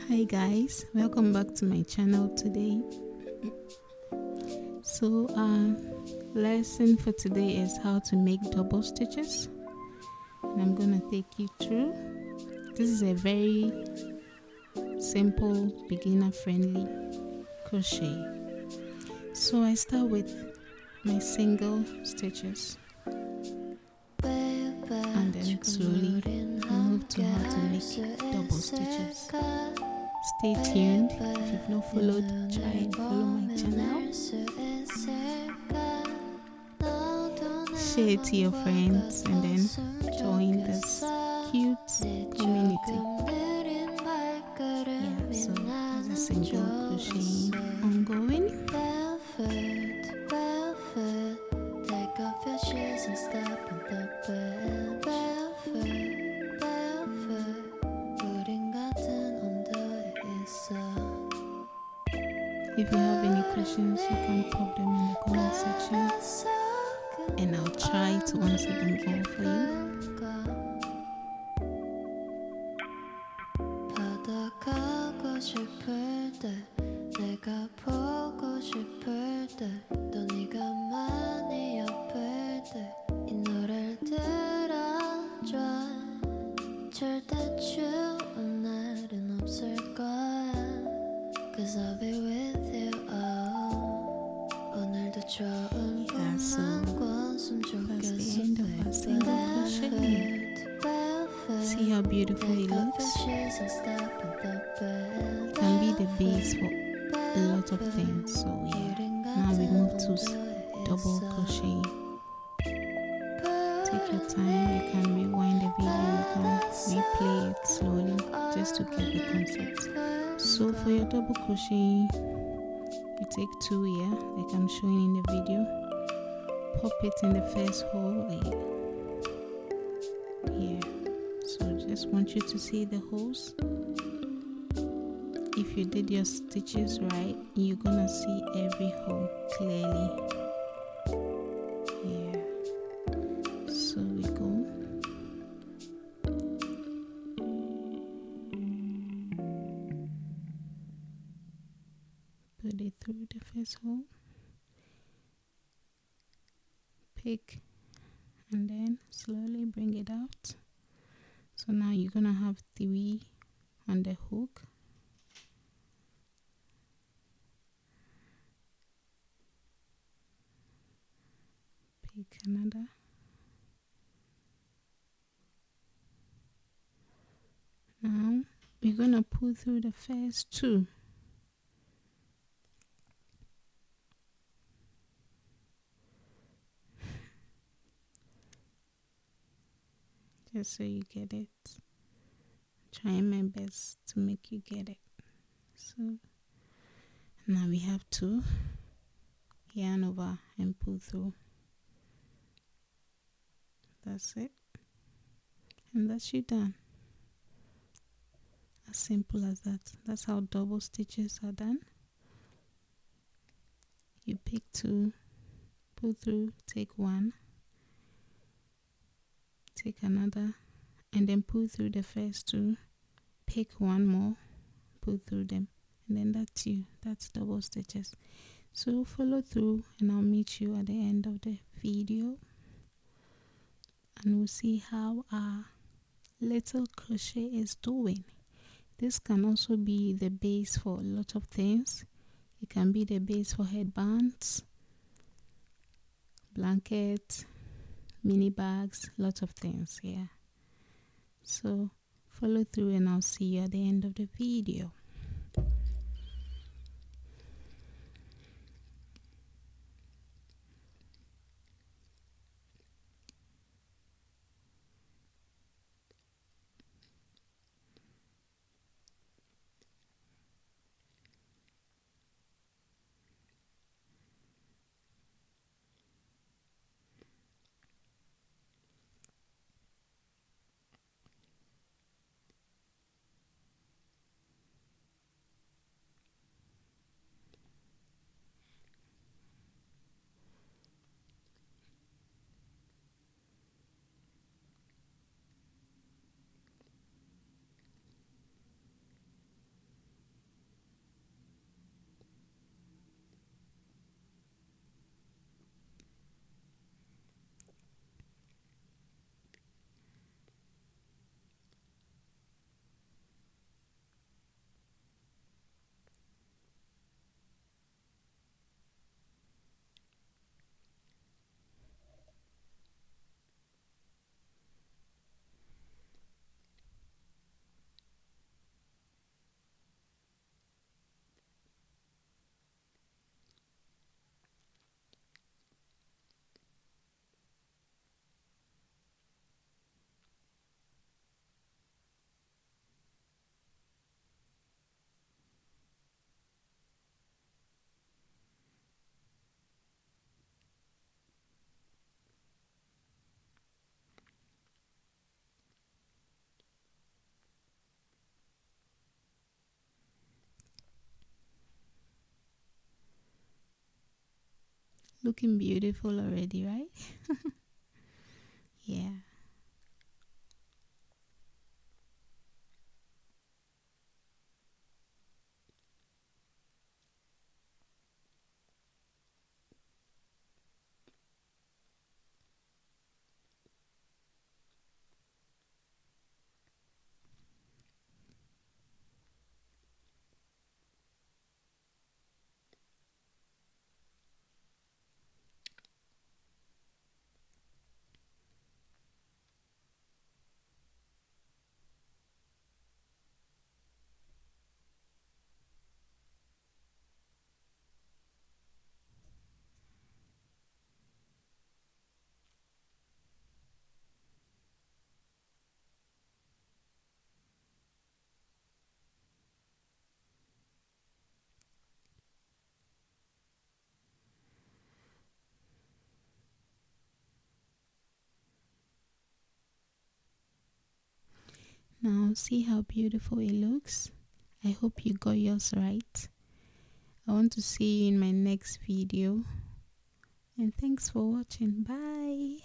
Hi guys, welcome back to my channel today. So lesson for today is how to make double stitches, and I'm gonna take you through. This is a very simple beginner friendly crochet. So I start with my single stitches and then slowly move to how to make double stitches. Stay tuned. If you've not followed, try and follow my channel. Share it to your friends and then join this cute community. Yeah, so there's a single crocheting ongoing. Take off your shoes and step in the bed. If you have any questions, you can pop them in the comment section and I'll try to answer them all for you. Cause I'll be with you 오늘도 좋은 밤만 that's the end of our single crochet. See how beautiful it looks? It can be the base for a lot of things. So yeah, now we move to double crochet. Take your time, you can rewind the video, you can replay it slowly just to get the concept. So for your double crochet, you take 2 here like I'm showing in the video, pop it in the first hole here. So just want you to see the holes. If you did your stitches right, you're gonna see every hole clearly. Yeah, so we go. Put it through the first hole, pick, and then slowly bring it out. So now you're gonna have 3 on the hook. Pick another. Now we're gonna pull through the first 2. Just so you get it. Trying my best to make you get it. So now we have to yarn over and pull through. That's it. And that's you done. As simple as that. That's how double stitches are done. You pick 2, pull through, take 1, take another, and then pull through the first 2, pick 1 more, pull through them, and then that's you. That's double stitches. So follow through and I'll meet you at the end of the video and we'll see how our little crochet is doing. This can also be the base for a lot of things. It can be the base for headbands, blankets, mini bags, lots of things. Yeah, so follow through and I'll see you at the end of the video. Looking beautiful already, right? Yeah. Now see how beautiful it looks. I hope you got yours right. I want to see you in my next video. And thanks for watching. Bye.